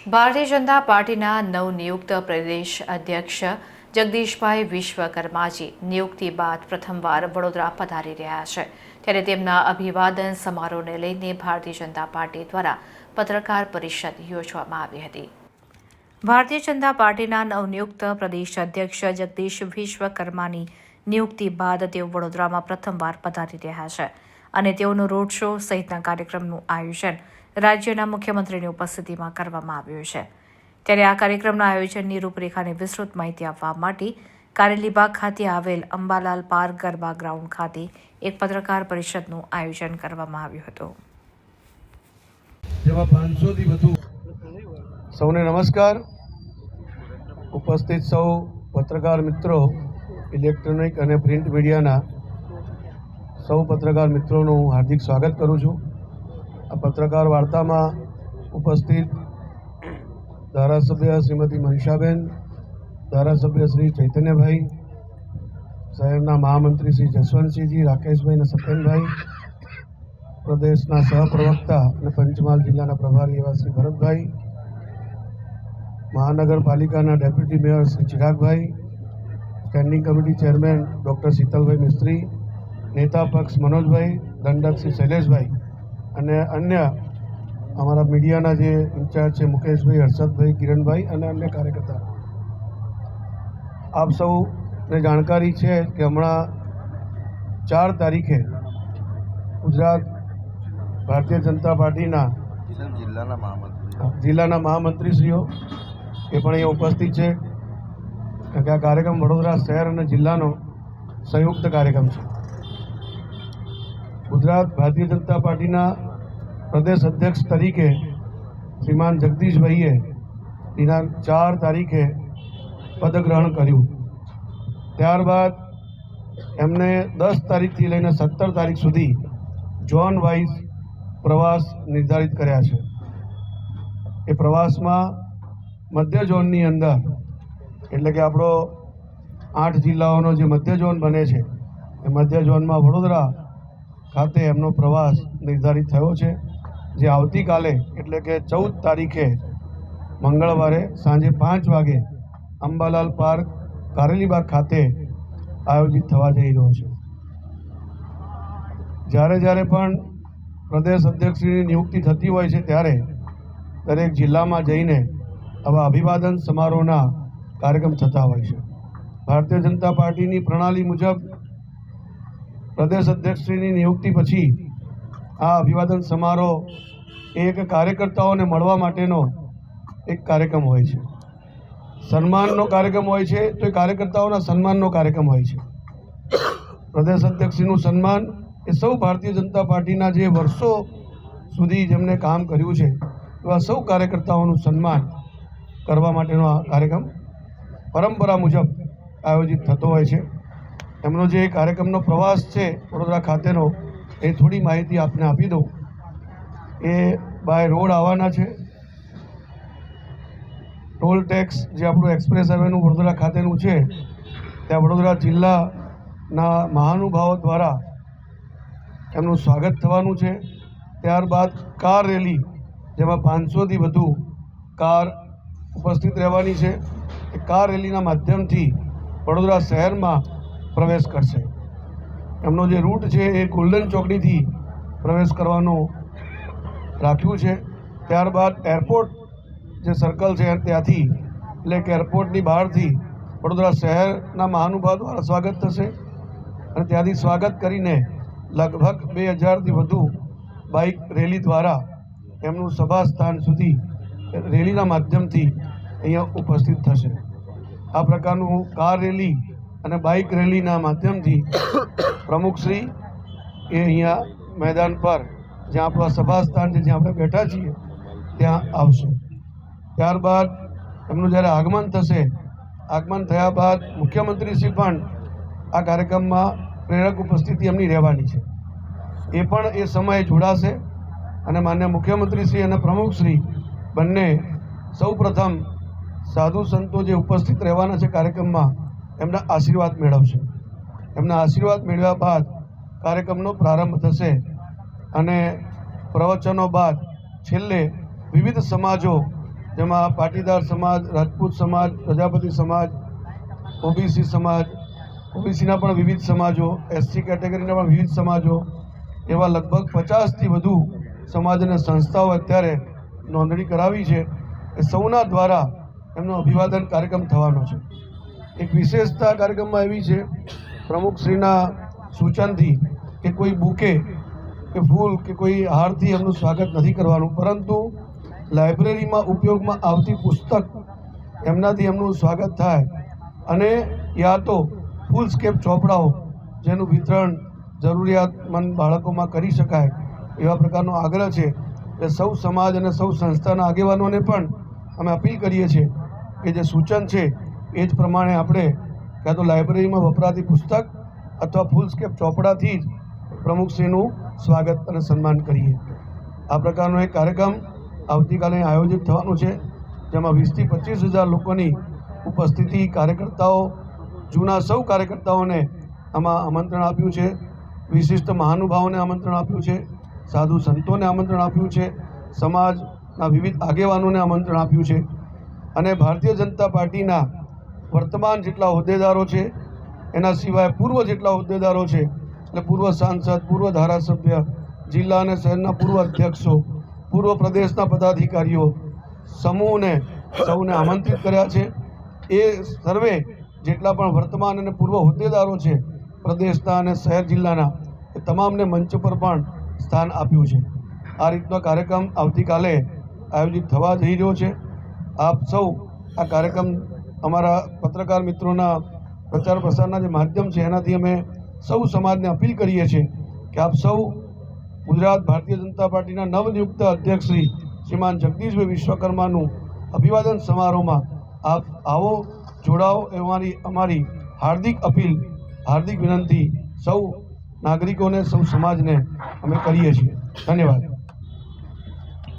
ભારતીય જનતા પાર્ટીના નવનિયુક્ત પ્રદેશ અધ્યક્ષ જગદીશભાઈ વિશ્વકર્માજી નિયુક્તિ બાદ પ્રથમવાર વડોદરા પધારી રહ્યા છે, ત્યારે તેમના અભિવાદન સમારોહને લઈને ભારતીય જનતા પાર્ટી દ્વારા પત્રકાર પરિષદ યોજવામાં આવી હતી. ભારતીય જનતા પાર્ટીના નવનિયુક્ત પ્રદેશ અધ્યક્ષ જગદીશ વિશ્વકર્માની નિયુક્તિ બાદ તેઓ વડોદરામાં પ્રથમવાર પધારી રહ્યા છે અને તેઓનો રોડ શો સહિતના કાર્યક્રમનું આયોજન રાજ્યના મુખ્યમંત્રીની ઉપસ્થિતિમાં કરવામાં આવ્યું છે. ત્યારે આ કાર્યક્રમના આયોજનની રૂપરેખાની વિસ્તૃત માહિતી આપવા માટે કારેલીબાગ ખાતે આવેલ અંબાલાલ પાર્ક ગરબા ગ્રાઉન્ડ ખાતે એક પત્રકાર પરિષદનું આયોજન કરવામાં આવ્યું હતું. જેમાં 500 થી વધુ સૌને નમસ્કાર. ઉપસ્થિત સૌ પત્રકાર મિત્રો, ઇલેક્ટ્રોનિક અને પ્રિન્ટ મીડિયાના સૌ પત્રકાર મિત્રોનું હું હાર્દિક સ્વાગત કરું છું. આ પત્રકાર વાર્તામાં ઉપસ્થિત ધારાસભ્ય શ્રીમતી મનીષાબેન, ધારાસભ્ય શ્રી ચૈતન્યભાઈ, શહેરના મહામંત્રી શ્રી જસવંતસિંહજી, રાકેશભાઈ અને સત્યનભાઈ, પ્રદેશના સહપ્રવક્તા અને પંચમહાલ જિલ્લાના પ્રભારી એવા શ્રી ભરતભાઈ, મહાનગરપાલિકાના deputy mayor Shri Chiragbhai, standing committee chairman doctor Shitalbhai Mistry, નેતા પક્ષ મનોજભાઈ, દંડક શ્રી શૈલેષભાઈ અને અન્ય અમારા મીડિયાના જે ઇન્ચાર્જ છે મુકેશભાઈ, હર્ષદભાઈ, કિરણભાઈ અને અન્ય કાર્યકર્તા. આપ સૌને જાણકારી છે કે હમણાં 4 તારીખે ગુજરાત ભારતીય જનતા પાર્ટીના જિલ્લાના મહામંત્રીશ્રીઓ એ પણ અહીંયા ઉપસ્થિત છે, કારણ કે આ કાર્યક્રમ વડોદરા શહેર અને જિલ્લાનો સંયુક્ત કાર્યક્રમ છે. ગુજરાત ભારતીય જનતા પાર્ટીના પ્રદેશ અધ્યક્ષ તરીકે શ્રીમાન જગદીશભાઈએ દિનાંક 4 તારીખે પદગ્રહણ કર્યું. ત્યારબાદ એમને 10 તારીખથી લઈને 17 તારીખ સુધી ઝોન વાઇઝ પ્રવાસ નિર્ધારિત કર્યા છે. એ પ્રવાસમાં મધ્ય ઝોનની અંદર, એટલે કે આપણો 8 જિલ્લાઓનો જે મધ્ય ઝોન બને છે, એ મધ્ય ઝોનમાં વડોદરા ખાતે એમનો પ્રવાસ નિર્ધારિત થયો છે, જે આવતીકાલે એટલે કે 14 તારીખે મંગળવારે સાંજે 5 વાગે અંબાલાલ પાર્ક કારેલીબાગ ખાતે આયોજિત થવા જઈ રહ્યો છે. જ્યારે પણ પ્રદેશ અધ્યક્ષની નિયુક્તિ થતી હોય છે, ત્યારે દરેક જિલ્લામાં જઈને આવા અભિવાદન સમારોહના કાર્યક્રમ થતા હોય છે. ભારતીય જનતા પાર્ટીની પ્રણાલી મુજબ પ્રદેશ અધ્યક્ષશ્રીની નિયુક્તિ પછી આ અભિવાદન સમારોહ એક કાર્યકર્તાઓને મળવા માટેનો એક કાર્યક્રમ હોય છે. સન્માનનો કાર્યક્રમ હોય છે, તો એ કાર્યકર્તાઓના સન્માનનો કાર્યક્રમ હોય છે. પ્રદેશ અધ્યક્ષશ્રીનું સન્માન એ સૌ ભારતીય જનતા પાર્ટીના જે વર્ષો સુધી જેમને કામ કર્યું છે એવા સૌ કાર્યકર્તાઓનું સન્માન કરવા માટેનો આ કાર્યક્રમ પરંપરા મુજબ આયોજિત થતો હોય છે. એમનો જે કાર્યક્રમનો પ્રવાસ છે વડોદરા ખાતેનો, એ થોડી માહિતી આપને આપી દઉં. એ બાય રોડ આવવાના છે. ટોલ ટેક્સ જે આપણું એક્સપ્રેસ હાઈવેનું વડોદરા ખાતેનું છે, ત્યાં વડોદરા જિલ્લાના મહાનુભાવો દ્વારા એમનું સ્વાગત થવાનું છે. ત્યારબાદ કાર રેલી, જેમાં 500થી વધુ કાર ઉપસ્થિત રહેવાની છે. એ કાર રેલીના માધ્યમથી વડોદરા શહેરમાં પ્રવેશ કરશે. એમનો જે રૂટ છે એ ગોલ્ડન ચોકડીથી પ્રવેશ કરવાનું રાખ્યું છે. ત્યારબાદ એરપોર્ટ જે સર્કલ છે ત્યાંથી, એટલે કે એરપોર્ટની બહારથી વડોદરા શહેરના મહાનુભાવ દ્વારા સ્વાગત થશે અને ત્યાંથી સ્વાગત કરીને લગભગ 2000થી વધુ બાઇક રેલી દ્વારા એમનું સભા સ્થાન સુધી રેલીના માધ્યમથી અહીંયા ઉપસ્થિત થશે. આ પ્રકારનું કાર રેલી અને બાઇક રેલીના માધ્યમથી પ્રમુખશ્રી એ અહીંયા મેદાન પર, જ્યાં આપણું સભા સ્થાન છે, જ્યાં આપણે બેઠા છીએ, ત્યાં આવશે. ત્યારબાદ એમનું જ્યારે આગમન થશે, આગમન થયા બાદ મુખ્યમંત્રીશ્રી પણ આ કાર્યક્રમમાં પ્રેરક ઉપસ્થિતિ એમની રહેવાની છે. એ પણ એ સમયે જોડાશે અને માન્ય મુખ્યમંત્રીશ્રી અને પ્રમુખશ્રી બંને સૌ પ્રથમ સાધુ સંતો જે ઉપસ્થિત રહેવાના છે કાર્યક્રમમાં, એમના આશીર્વાદ મેળવશે. એમના આશીર્વાદ મેળવ્યા બાદ કાર્યક્રમનો પ્રારંભ થશે અને પ્રવચનો બાદ છેલ્લે વિવિધ સમાજો જેમાં પાટીદાર સમાજ, રાજપૂત સમાજ, પ્રજાપતિ સમાજ, ઓબીસી સમાજ, ઓબીસીના પણ વિવિધ સમાજો, એસસી કેટેગરીના પણ વિવિધ સમાજો, એવા લગભગ 50થી વધુ સમાજ અને સંસ્થાઓ અત્યારે નોંધણી કરાવી છે. એ સૌના દ્વારા એમનો અભિવાદન કાર્યક્રમ થવાનો છે. એક વિશેષતા કાર્યક્રમમાં એવી છે, પ્રમુખશ્રીના સૂચનથી કે કોઈ બુકે કે ફૂલ કે કોઈ હારથી એમનું સ્વાગત નથી કરવાનું, પરંતુ લાઇબ્રેરીમાં ઉપયોગમાં આવતી પુસ્તક એમનાથી એમનું સ્વાગત થાય, અને યા તો ફૂલસ્કેપ ચોપડાઓ જેનું વિતરણ જરૂરિયાતમંદ બાળકોમાં કરી શકાય, એવા પ્રકારનો આગ્રહ છે. એટલે સૌ સમાજ અને સૌ સંસ્થાના આગેવાનોને પણ અમે અપીલ કરીએ છીએ કે જે સૂચન છે એ જ પ્રમાણે આપણે કાં તો લાઇબ્રેરીમાં વપરાતી પુસ્તક અથવા ફૂલસ્કેપ ચોપડાથી જ પ્રમુખશ્રીનું સ્વાગત અને સન્માન કરીએ. આ પ્રકારનો એક કાર્યક્રમ આવતીકાલે આયોજિત થવાનું છે, જેમાં 20થી 25,000 લોકોની ઉપસ્થિતિ, કાર્યકર્તાઓ, જૂના સૌ કાર્યકર્તાઓને આમાં આમંત્રણ આપ્યું છે, વિશિષ્ટ મહાનુભાવોને આમંત્રણ આપ્યું છે, સાધુ સંતોને આમંત્રણ આપ્યું છે, સમાજના વિવિધ આગેવાનોને આમંત્રણ આપ્યું છે, અને ભારતીય જનતા પાર્ટીના વર્તમાન જેટલા હોદ્દેદારો છે, એના સિવાય પૂર્વ જેટલા હોદ્દેદારો છે, એટલે પૂર્વ સાંસદ, પૂર્વ ધારાસભ્ય, જિલ્લા અને શહેરના પૂર્વ અધ્યક્ષો, પૂર્વ પ્રદેશના પદાધિકારીઓ, સમૂહને સૌને આમંત્રિત કર્યા છે. એ સર્વે જેટલા પણ વર્તમાન અને પૂર્વ હોદ્દેદારો છે પ્રદેશના અને શહેર જિલ્લાના, એ તમામને મંચ પર પણ સ્થાન આપ્યું છે. આ રીતનો કાર્યક્રમ આવતીકાલે આયોજિત થવા જઈ રહ્યો છે. આપ સૌ આ કાર્યક્રમ અમારા પત્રકાર મિત્રોના પ્રચાર પ્રસારના જે માધ્યમ છે એનાથી અમે સૌ સમાજને અપીલ કરીએ છીએ કે આપ સૌ ગુજરાત ભારતીય જનતા પાર્ટીના નવનિયુક્ત અધ્યક્ષ શ્રીમાન જગદીશભાઈ વિશ્વકર્માનું અભિવાદન સમારોહમાં આપ આવો, જોડાઓ, એ અમારી હાર્દિક અપીલ, હાર્દિક વિનંતી સૌ નાગરિકોને, સૌ સમાજને અમે કરીએ છીએ. ધન્યવાદ.